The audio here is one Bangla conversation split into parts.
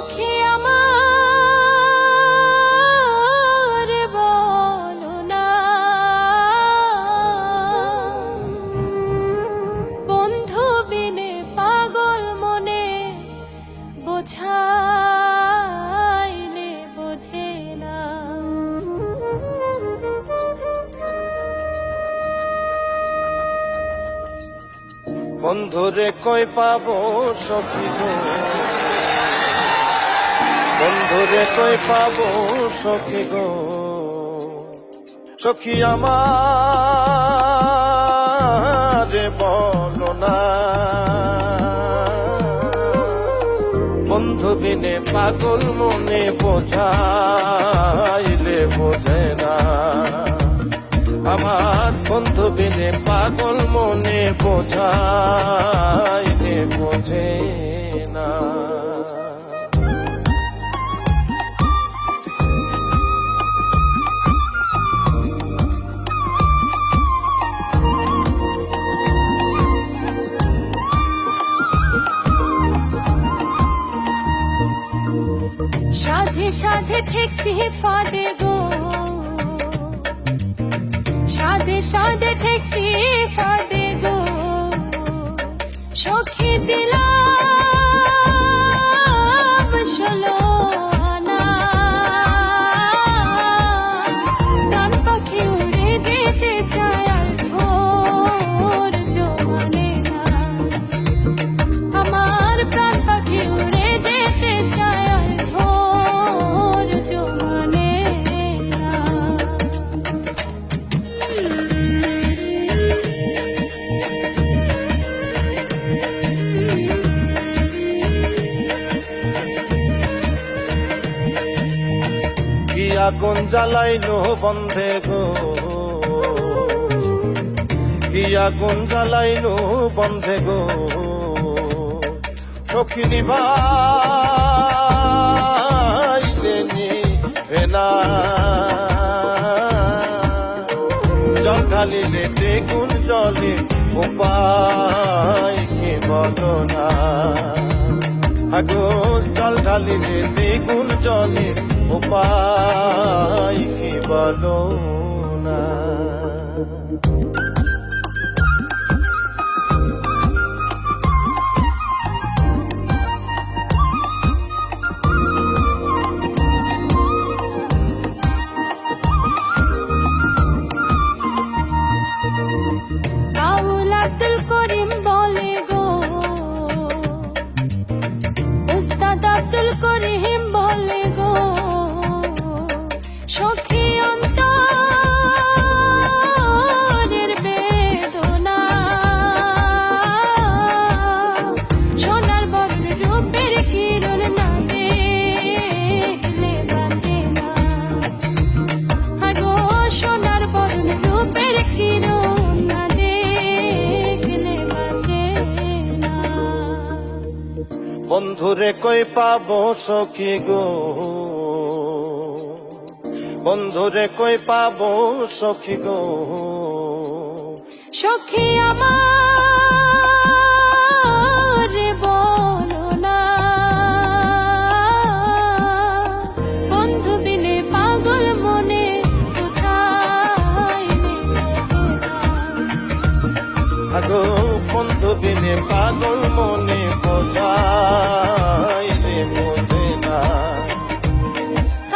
সখী আমার বলো না, বন্ধু বিনে পাগল মনে বোঝাইলে বোঝে না। বন্ধুরে কই পাবো সখী গো, বন্ধুরে কই পাবো সখী গো, সখী আমার বলো না, বন্ধু বিনে পাগল মনে বোঝাইলে বোঝে না। আমার বন্ধু বিনে পাগল মনে বোঝাইলে বোঝে না। সাধে সাধে ঠেকছি ফাঁদে গো, সাধে সাধে ঠেকছি ফাঁদে গো, সখী দিলাম ষোলো আনা, প্রাণ পাখি উড়ে যেতে চায় আর ধৈর্য মানে না। আমার প্রাণ পাখি উড়ে যেতে চায় আর ধৈর্য মানে না। কি আগুন জ্বালাইলো বন্ধে গো, কি আগুন জ্বালাইলো বন্ধে গো, সখী নিভাইলে নিভে না। জল ঢালিলে দ্বিগুণ জলে উপায় কি বলো না। আগো জল ঢালিলে দ্বিগুণ জলে উপায় কি বলো না। বাউল আব্দুল করিম বলে গো, উস্তাদ আব্দুল করিম বলে গো, সখী অন্তরের বেদনা, সোনার বরণ রূপের কিরণ না দেখলে বাঁচে না। আগো সোনার বরণ রূপের কিরণ না দেখলে বাঁচে না। বন্ধুরে কই পাবো সখী গো, বন্ধুরে কই পাবো সখী গো, সখী আমার বলো না, বন্ধু বিনে পাগল মনে বোঝাইলে বোঝে না। আগো বন্ধু বিনে পাগল মনে বোঝাইলে বোঝে না।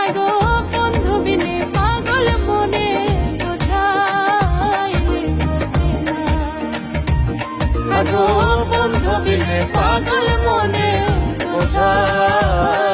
আগো বন্ধু বিনে পাগল মনে বোঝাইলে বোঝে না। আগো বন্ধু বিনে পাগল মনে বোঝাইলে